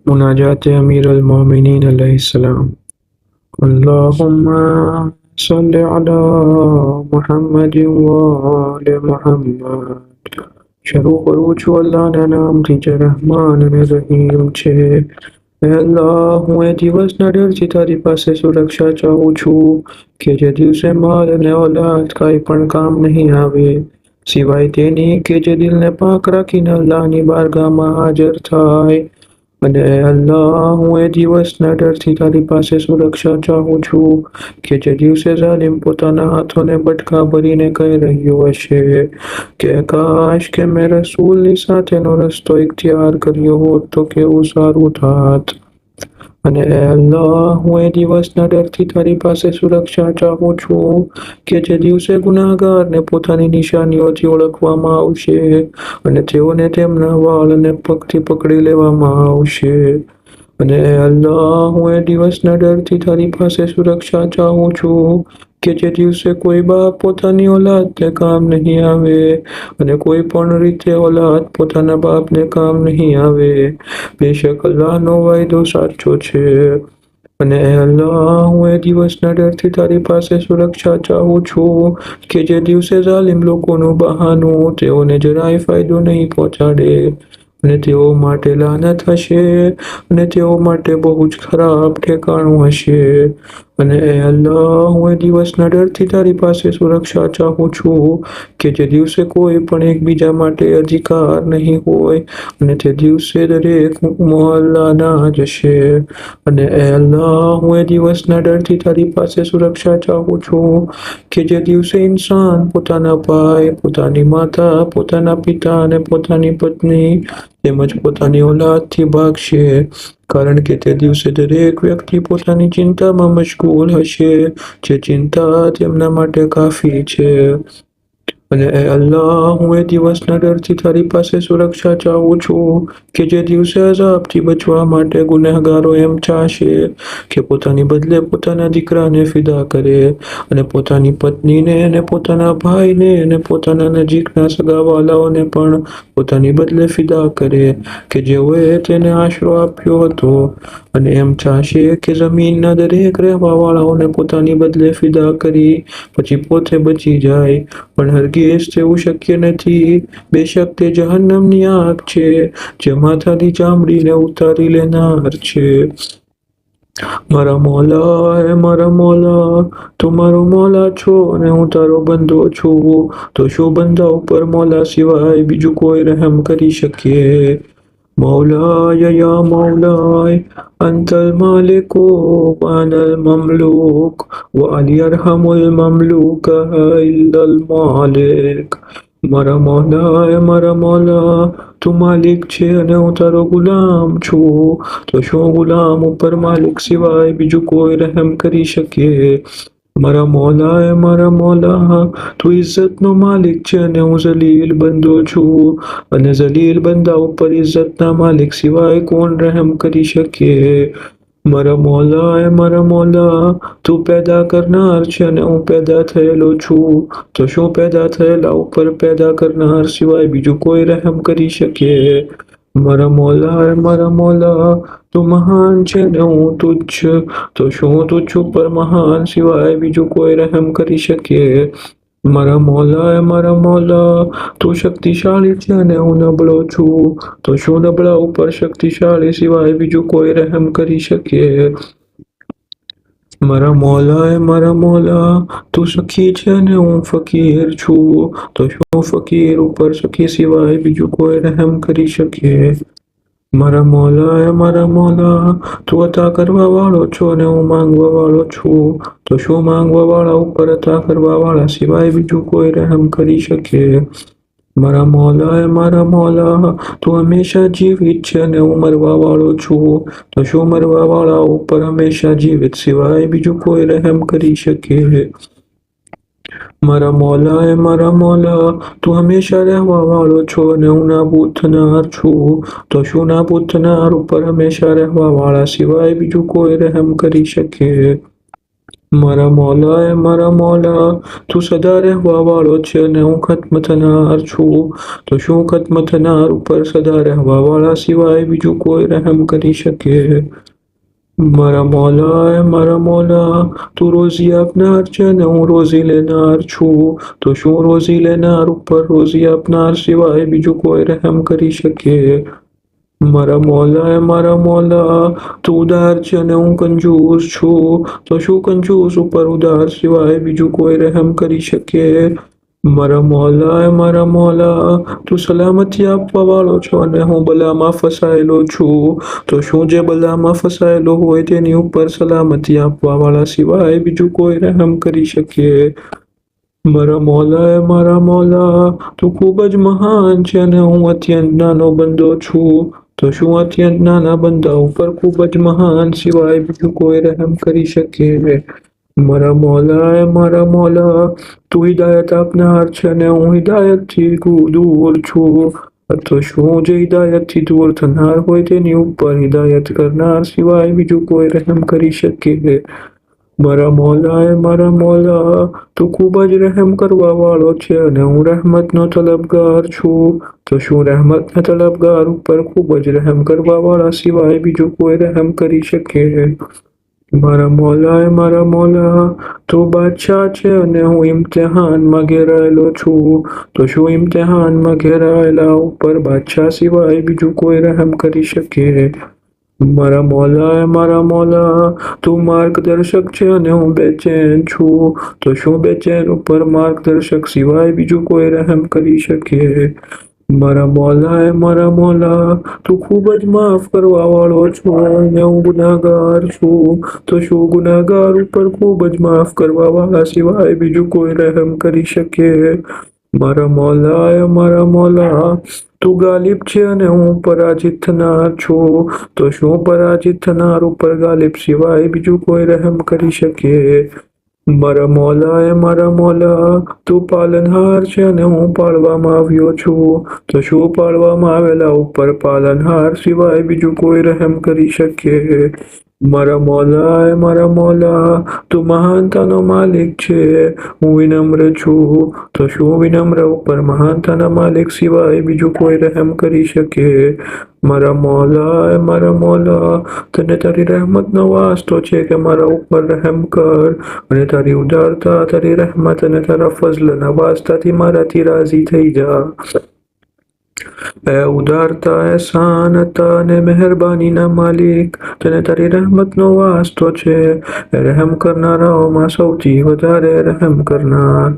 मुनाजात अमीर अल मोमिनीन अलैहिस्सलाम। अल्लाहुम्मा सल्लि अला मुहम्मदिन व आले मुहम्मद। શરૂ કરું છું અલ્લાહના નામથી જે રહેમાન અને રહીમ છે. હે અલ્લાહ, હું એ દિવસના ડરથી તારી પાસે સુરક્ષા ચાહું છું કે જે દિવસે માલ અને ઓલાદ કાંઈ પણ કામ નહીં આવે સિવાય તેની કે જે દિલને પાક રાખીને અલ્લાહની બારગાહમાં હાજર થાય. અને અલ્લાહ, હું એ દિવસના ડરથી તારી પાસે સુરક્ષા ચાહું છું કે જે દિવસે ઝાલિમ પોતાના હાથોને બટકા ભરીને કહી રહ્યો હશે કે કાશ કે મેં રસૂલની સાથેનો રસ્તો ઇખ્તિયાર કર્યો હોત તો કેવું સારું થાત. અને અલ્લાહ, હું એ દિવસના ડરથી તારી પાસે સુરક્ષા ચાહું છું કે જે દિવસે ગુનાહગારને પોતાની નિશાનીઓથી ઓળખવામાં આવશે અને તેઓને તેમના વાળ અને પગથી પકડી લેવામાં આવશે. અને અલ્લાહ, હું એ દિવસના ડરથી તારી પાસે સુરક્ષા ચાહું છું કે જે દિવસે કોઈ બાપ પોતાની ઓલાદને કામ નહીં આવે અને કોઈ પણ રીતે ઓલાદ પોતાના બાપને કામ નહીં આવે. બેશક અલ્લાહનો વાયદો સાચો છે. અને અલ્લાહ, હું એ દિવસના ડરથી તારી પાસે સુરક્ષા ચાહું છું કે જે દિવસે ઝાલિમ લોકોનું બહાનું તેઓને જરાય ફાયદો નહીં પહોંચાડે અને તેઓ માટે લાનત હશે અને તેઓ માટે બહુ જ ખરાબ ઠેકાણું હશે. અને અલ્લાહ, હું એ દિવસના ડરથી તારી પાસે સુરક્ષા ચાહું છું કે જે દિવસે કોઈ પણ એકબીજા માટે અધિકાર નહીં હોય અને તે દિવસે દરેક મોહલ્લાના જશે. અને અલ્લાહ, હું એ દિવસના ડરથી તારી પાસે સુરક્ષા ચાહું છું કે જે દિવસે ઇન્સાન પોતાના ભાઈ, પોતાની માતા, પોતાના પિતા અને પોતાની પત્ની તેમજ પોતાની ઓલાદથી ભાગશે કારણ કે તે દિવસે દરેક વ્યક્તિ પોતાની ચિંતામાં મશગુલ હશે જે ચિંતા તેમના માટે કાફી છે. અને અલ્લાહ, હું એ દિવસના ડરથી તારી પાસે સુરક્ષા ચાહું છું કે જે દિવસે અઝાબથી બચવા માટે ગુનેહગારો એમ ચાહશે કે પોતાની બદલે પોતાના દીકરાને ફિદા કરે અને પોતાની પત્નીને અને પોતાના ભાઈને અને પોતાના નજીકના સગાવાલાઓને પણ પોતાની બદલે ફિદા કરે કે જેઓએ તેને આશરો આપ્યો હતો અને એમ ચાહશે કે જમીનના દરેક રહેવાવાળાઓને પોતાની બદલે ફિદા કરી પછી પોતે બચી જાય પણ હરગીઝ તેવું શક્ય નથી. બેશક તે જહન્નમની આગ છે જે માથાની ચામડીને ઉતારી લેનાર છે. મારા મોલા, તું મારો મોલા છો અને હું તારો બંદો છું તો શું બંદા ઉપર મોલા સિવાય બીજું કોઈ રહેમ કરી શકે. મૌલાય યા મૌલાય અંતલ માલિકો વાનલ મમલુક વાલ યરહમુલ મમલુક ઇલ્લલ માલિક. મારા મોલા, તું માલિક છે અને હું તારો ગુલામ છું તો શું ગુલામ ઉપર માલિક સિવાય બીજું કોઈ રહેમ કરી શકે. મારા મોલા, તું ઇજ્જતનો માલિક છે અને હું જલીલ બંદો છું અને જલીલ બંદા ઉપર ઇજ્જતના માલિક સિવાય કોણ રહેમ કરી શકે. મારા મોલા, તું પેદા કરનાર છે અને હું પેદા થયેલો છું તો શું પેદા થયેલા ઉપર પેદા કરનાર સિવાય બીજું કોઈ રહેમ કરી શકે. મારા મોલા, તું મહાન છે ને હું તુચ્છ તો શું તુચ્છ ઉપર મહાન સિવાય બીજું કોઈ રહેમ કરી શકે. મારા મોલા, તું શક્તિશાળી છે અને હું નબળો છું તો શું નબળા ઉપર શક્તિશાળી સિવાય બીજું કોઈ રહેમ કરી શકે. મારા મોલા, તું સખી છે અને હું ફકીર છું તો શું ફકીર ઉપર સખી સિવાય બીજું કોઈ રહેમ કરી શકે. મારા મોલા, તું અતા કરવા વાળો છો અને હું માંગવા વાળો છું તો શું માંગવા વાળા ઉપર અતા કરવા વાળા સિવાય બીજું કોઈ રહેમ કરી શકે. મારા મોલા, તું હંમેશા જીવિત છે અને હું મરવા વાળો છું તો શું મરવા વાળા ઉપર હંમેશા જીવિત સિવાય બીજું કોઈ રહેમ કરી શકે. મારા મોલા, તું હંમેશા રહેવા વાળો છો અને હું નાબૂદ થનાર છું તો શું નાબૂદ થનાર ઉપર હંમેશા રહેવા વાળા સિવાય બીજું કોઈ રહેમ કરી શકે. મારા મોલા તું સદા રહેવા વાળો છે અને હું ખત્મ થનાર છું. તો શું ખત્મ થનાર ઉપર સદા રહેવા વાળા સિવાય બીજું કોઈ રહેમ કરી શકે? મારા મોલા તું રોઝી આપનાર છે અને હું રોઝી લેનાર છું. તો શું રોઝી લેનાર ઉપર રોઝી આપનાર સિવાય બીજું કોઈ રહેમ કરી શકે? મારા મોલા તું ઉદાર છે અને હું કંજૂસ છું. તો શું કંજૂસ ઉપર ઉદાર સિવાય બીજું કોઈ રહેમ કરી શકે? મારા મોલા તું સલામતી આપવા વાળો છો અને હું બલામાં ફસાયેલો છું. તો શું જે બલામાં ફસાયેલો હોય તેની ઉપર સલામતી આપવા વાળા સિવાય બીજું કોઈ રહેમ કરી શકે? મારા મોલા તું ખૂબ જ મહાન છે અને હું અત્યંત નાનો બંદો છું. તો શું અત્યંત નાના બંદા ઉપર ખૂબ જ મહાન સિવાય બીજું કોઈ રહેમ કરી શકે? મારા મોલા તું હિદાયત આપનાર છે અને હું હિદાયતથી દૂર છું. તો શું જે હિદાયતથી દૂર થનાર હોય તેની ઉપર હિદાયત કરનાર સિવાય બીજું કોઈ રહેમ કરી શકે? મારા મોલા તું ખૂબ જ રહેમ કરવા વાળો છે અને હું રહેમતનો તલબગાર છું. તો શું રહેમતના તલબગાર ઉપર ખૂબ જ રહેમ કરવા વાળા સિવાય બીજું કોઈ રહેમ કરી શકે? મારા મોલા તું બાદશાહ છે અને હું ઇમ્તિહાનમાં ઘેરાયેલો છું. તો શું ઇમ્તિહાનમાં ઘેરાયેલા ઉપર બાદશાહ સિવાય બીજું કોઈ રહેમ કરી શકે? મારા મોલા તું માર્ગદર્શક છે અને હું બેચેન છું. તો શું બેચેન ઉપર માર્ગદર્શક સિવાય બીજું કોઈ રહેમ કરી શકે? મારા મોલા તું ખૂબ જ માફ કરવા વાળો છો અને હું ગુનેહગાર છું. તો શું ગુનેહગાર ઉપર ખૂબ જ માફ કરવા વાળા સિવાય બીજું કોઈ રહેમ કરી શકે? મારા મોલા તું ગાલિબ છે અને હું પરાજિત થનાર છું. તો શું પરાજિત થનાર ઉપર ગાલિબ સિવાય બીજું કોઈ રહેમ કરી શકે? મારા મોલા તું પાલનહાર છે અને હું પાળવામાં આવ્યો છું. તો શું પાળવામાં આવેલા ઉપર પાલનહાર સિવાય બીજું કોઈ રહેમ કરી શકે? મારા મોલા તું મહાનતાનો માલિક છે. હું વિનમ્ર છું. તો શું વિનમ્ર ઉપર મહાનતાના માલિક સિવાય બીજું કોઈ રહેમ કરી શકે? મારા મોલા તને તારી રહેમતનો વાસ્તો છે કે મારા ઉપર રહેમ કર અને તારી ઉદારતા, તારી રહેમત અને તારા ફઝલના વાસ્તાથી મારાથી રાજી થઈ જા. ઉદારતા, એહસાનતા અને મહેરબાનીના માલિક તને તારી રહેમતનો વાસ્તો છે. રહેમ કરનારાઓમાં સૌથી વધારે રહેમ કરનાર.